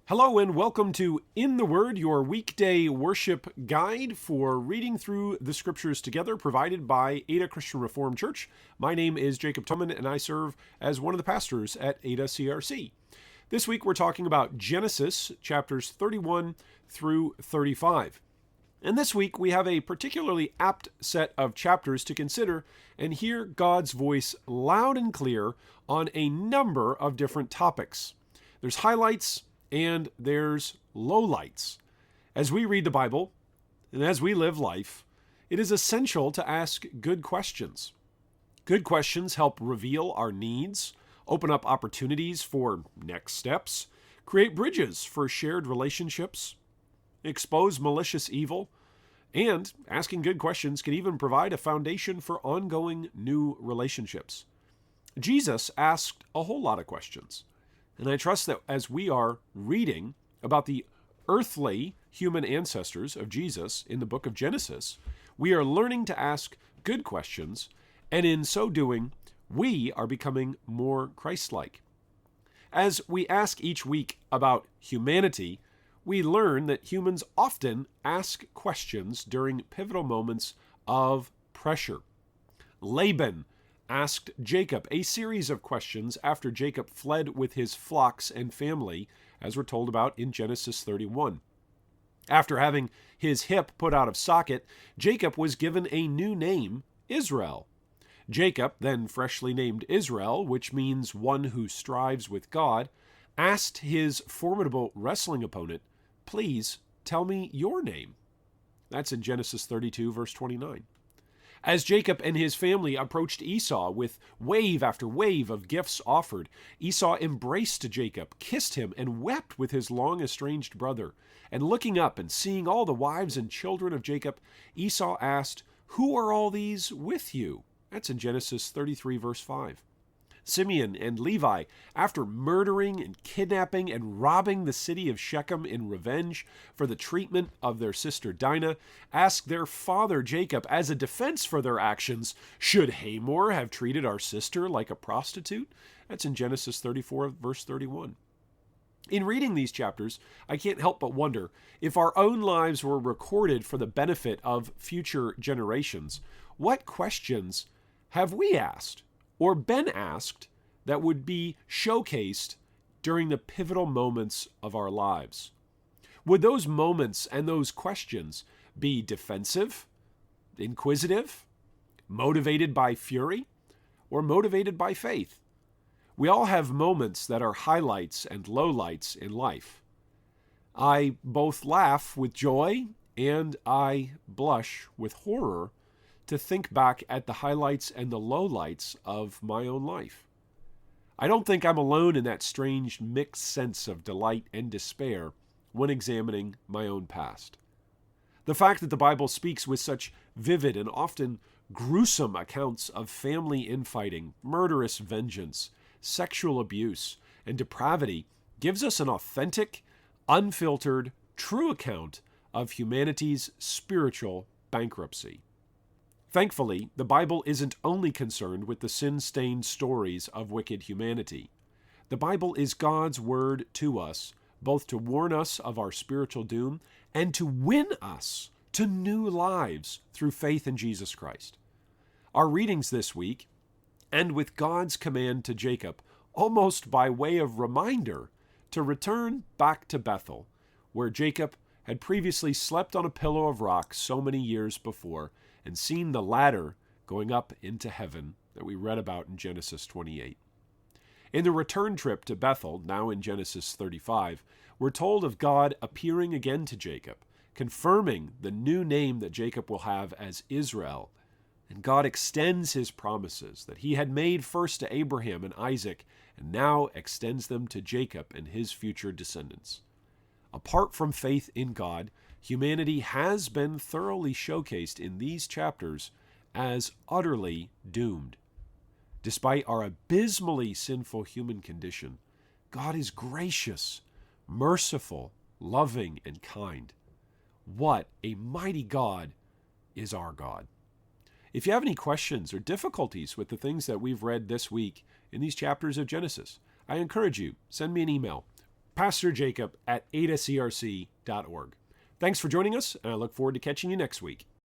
Hello and welcome to In the Word, your weekday worship guide for reading through the scriptures together, provided by Ada Christian Reformed Church. My name is Jacob Tumman and I serve as one of the pastors at Ada CRC. This week we're talking about Genesis chapters 31 through 35. And this week we have a particularly apt set of chapters to consider and hear God's voice loud and clear on a number of different topics. There's highlights, and there's lowlights. As we read the Bible and as we live life, it is essential to ask good questions. Good questions help reveal our needs, open up opportunities for next steps, create bridges for shared relationships, expose malicious evil, and asking good questions can even provide a foundation for ongoing new relationships. Jesus asked a whole lot of questions. And I trust that as we are reading about the earthly human ancestors of Jesus in the book of Genesis, we are learning to ask good questions, and in so doing, we are becoming more Christ-like. As we ask each week about humanity, we learn that humans often ask questions during pivotal moments of pressure. Laben asked Jacob a series of questions after Jacob fled with his flocks and family, as we're told about in Genesis 31. After having his hip put out of socket, Jacob was given a new name, Israel. Jacob, then freshly named Israel, which means one who strives with God, asked his formidable wrestling opponent, "Please tell me your name." That's in Genesis 32, verse 29. As Jacob and his family approached Esau with wave after wave of gifts offered, Esau embraced Jacob, kissed him, and wept with his long-estranged brother. And looking up and seeing all the wives and children of Jacob, Esau asked, "Who are all these with you?" That's in Genesis 33, verse 5. Simeon and Levi, after murdering and kidnapping and robbing the city of Shechem in revenge for the treatment of their sister Dinah, asked their father Jacob as a defense for their actions, "Should Hamor have treated our sister like a prostitute?" That's in Genesis 34, verse 31. In reading these chapters, I can't help but wonder if our own lives were recorded for the benefit of future generations, what questions have we asked or been asked that would be showcased during the pivotal moments of our lives? Would those moments and those questions be defensive, inquisitive, motivated by fury, or motivated by faith? We all have moments that are highlights and lowlights in life. I both laugh with joy and I blush with horror to think back at the highlights and the lowlights of my own life. I don't think I'm alone in that strange mixed sense of delight and despair when examining my own past. The fact that the Bible speaks with such vivid and often gruesome accounts of family infighting, murderous vengeance, sexual abuse, and depravity gives us an authentic, unfiltered, true account of humanity's spiritual bankruptcy. Thankfully, the Bible isn't only concerned with the sin-stained stories of wicked humanity. The Bible is God's word to us, both to warn us of our spiritual doom and to win us to new lives through faith in Jesus Christ. Our readings this week end with God's command to Jacob, almost by way of reminder, to return back to Bethel, where Jacob had previously slept on a pillow of rock so many years before and seen the ladder going up into heaven that we read about in Genesis 28. In the return trip to Bethel, now in Genesis 35, we're told of God appearing again to Jacob, confirming the new name that Jacob will have as Israel. And God extends his promises that he had made first to Abraham and Isaac, and now extends them to Jacob and his future descendants. Apart from faith in God, humanity has been thoroughly showcased in these chapters as utterly doomed. Despite our abysmally sinful human condition, God is gracious, merciful, loving, and kind. What a mighty God is our God. If you have any questions or difficulties with the things that we've read this week in these chapters of Genesis, I encourage you, send me an email, Pastor Jacob at adacrc.org. Thanks for joining us, and I look forward to catching you next week.